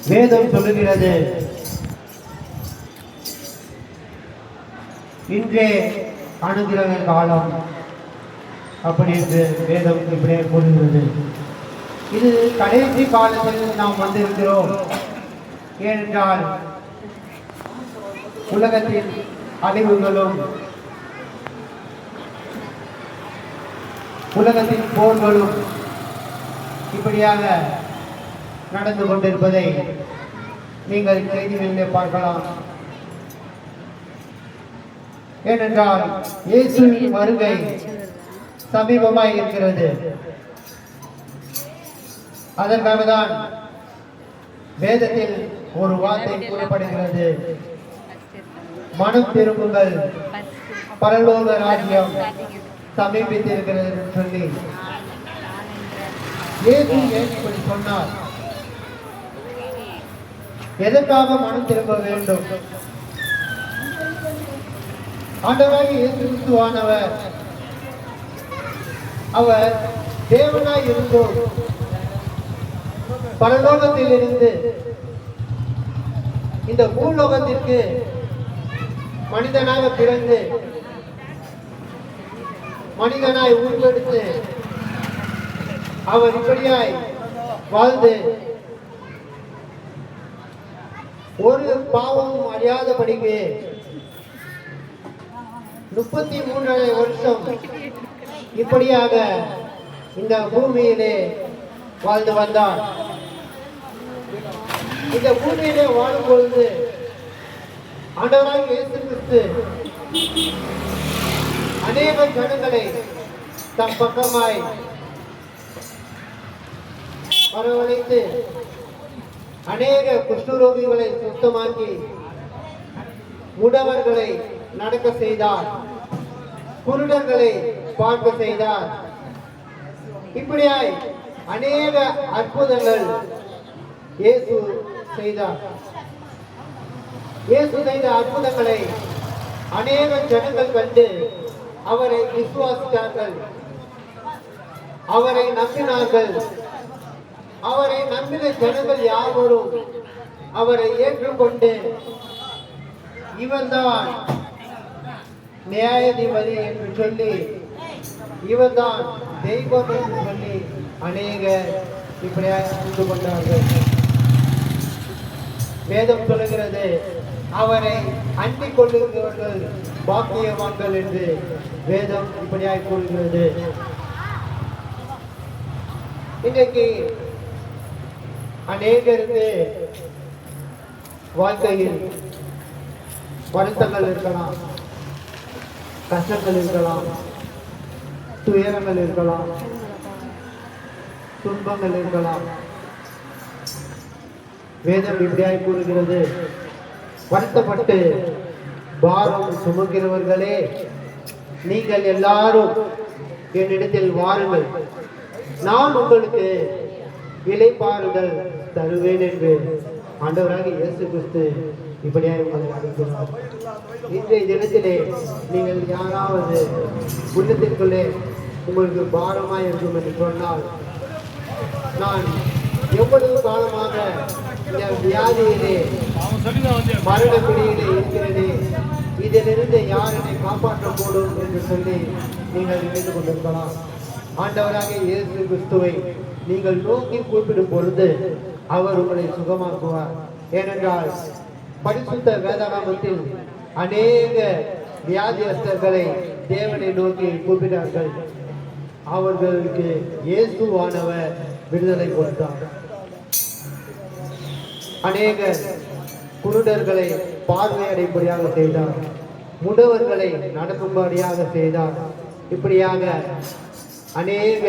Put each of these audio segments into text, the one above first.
வேதம் சொல்லுகிறது, இன்றே அனுகிரக காலம் அப்படி என்று வேதம் இப்படியே கூறுகிறது. இது கடைசி காலத்தில் நாம் வந்திருக்கிறோம். ஏனென்றால் உலகத்தின் அழிவுகளும் உலகத்தின் போர்களும் இப்படியாக நடந்து கொண்டிருப்பதை நீங்கள் செய்திகளிலே பார்க்கலாம். ஏனென்றால் இயேசுவின் வருகை சமீபமாய் இருக்கிறது. அதற்காக தான் வேதத்தில் ஒரு வார்த்தை கூறப்படுகிறது, மனம் திரும்புங்கள், பரலோக ராஜ்யம் சமீபித்திருக்கிறது என்று சொல்லி. இயேசு ஏன் இப்படி சொன்னார்? எதற்காக மனம் திரும்ப வேண்டும்? ஆண்டவராகிய இயேசு கிறிஸ்துவானவர் அவர் தேவனாய் இருந்தோம் பரலோகத்தில் இருந்து இந்த பூலோகத்திற்கு மனிதனாக பிறந்து மனிதனாய் உருவெடுத்து அவர் இப்படியாய் வாழ்ந்து ஒரு பாவமும் அறியாதபடிக்கு 33 வருஷம் இப்படியாக இந்த பூமியிலே வாழ்ந்து வந்தார். இந்த பூமியிலே வாழும் பொழுது ஆண்டவராகிய இயேசு கிறிஸ்து அநேக ஜனங்களை தம் பக்கமாய் வரவழைத்து அநேக குஷ்டரோகிகளை சுத்தமாக்கி முடவர்களை நடக்க செய்தார், குருடர்களை பார்க்க செய்தார். இப்படியாய் அநேக அற்புதங்கள் இயேசு செய்தார். இயேசு செய்த அற்புதங்களை அநேக ஜனங்கள் கண்டு அவரை விசுவாசித்தார்கள், அவரை நம்பினார்கள். அவரை நம்பின ஜனங்கள் யாவரும் அவரை ஏற்றுக்கொண்டு இவர்தான் நியாயாதிபதி என்று சொல்லி, இவர்தான் தெய்வம் என்று சொல்லி அநேக இப்படியாக புரிந்து கொண்டார்கள். வேதம் சொல்லுகிறது, அவரை அண்டிக் கொள்ளுகிறவர்கள் பாக்கியவான்கள் என்று வேதம் இப்படியாக கூறுகிறது. இன்றைக்கு அநேகருக்கு வாழ்க்கையில் வருத்தங்கள் இருக்கலாம், கஷ்டங்கள் இருக்கலாம், துயரங்கள் இருக்கலாம், துன்பங்கள் இருக்கலாம். வேதம் இப்படியாய் கூறுகிறது, வருத்தப்பட்டு பாரம் சுமக்கிறவர்களே, நீங்கள் எல்லாரும் என்னிடத்தில் வாருங்கள், நான் உங்களுக்கு இளைப்பாறுதல் தருவேன் என்று ஆண்டவராகிய இயேசு கிறிஸ்து இப்படியாக உங்களை அழைக்கிறார். இன்றைய தினத்திலே நீங்கள் யாராவது உள்ளத்திற்குள்ளே உங்களுக்கு பாரமாய் இருக்கும் என்று சொன்னால், நான் எவ்வளவு காலமாக இந்த வியாதியிலே மரண பிடியிலே இருக்கிறது, இதிலிருந்து யார் என்னை காப்பாற்ற கூடும் என்று சொல்லி நீங்கள் நினைத்து கொண்டிருக்கலாம். ஆண்டவராகிய இயேசு கிறிஸ்துவை நீங்கள் நோக்கி கூப்பிடும் பொழுது அவர் உங்களை சுகமாக்குவார். ஏனென்றால் பரிசுத்த வேதாகமத்தில் அநேக வியாதியஸ்தர்களை தேவனை நோக்கி கூப்பிட்டார்கள், அவர்களுக்கு இயேசுவானவர் விடுதலை கொடுத்தார். அநேக குருடர்களை பார்வையடைம்படியாக செய்தார், முடவர்களை நடக்கும்படியாக செய்தார். இப்படியாக அநேக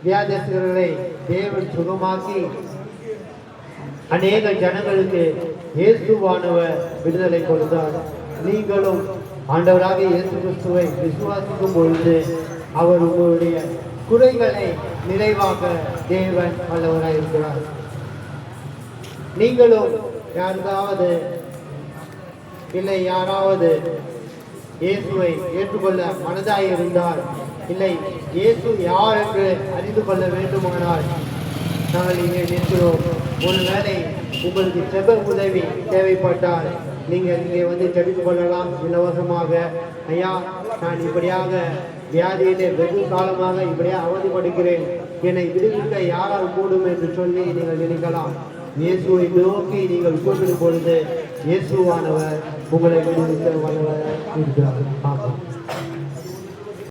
வியாதியஸ்தர்களை தேவன் சுகமாக்கி அநேக ஜனங்களுக்கு இயேசுவானவர் விடுதலை கொடுத்தார். நீங்களும் ஆண்டவராக இயேசு கிறிஸ்துவை விசுவாசிக்கும் பொழுது அவர் உங்களுடைய குறைகளை நிறைவாக்க தேவன் வல்லவராய் இருக்கிறார். நீங்களும் யாருக்காவது இல்லை யாராவது இயேசுவை ஏற்றுக்கொள்ள மனதாய் இருந்தால், இல்லை இயேசு யார் என்று அறிந்து கொள்ள வேண்டுமானால் நாங்கள் இங்கே நிற்கிறோம். ஒருவேளை உங்களுக்கு செப உதவி தேவைப்பட்டால் நீங்கள் இங்கே வந்து ஜெபித்துக் கொள்ளலாம் இலவசமாக. ஐயா, நான் இப்படியாக வியாதியிலே வெகு காலமாக இப்படியாக அவதிப்படுகிறேன், என்னை விடுவிக்க யாரால் கூடும் என்று சொல்லி நீங்கள் நினைக்கலாம். இயேசுவை நோக்கி நீங்கள் கூப்பிடும் பொழுது இயேசுவானவர் உங்களை விடுவிக்க வல்லவர் இருக்கிறார். ஆமாம்.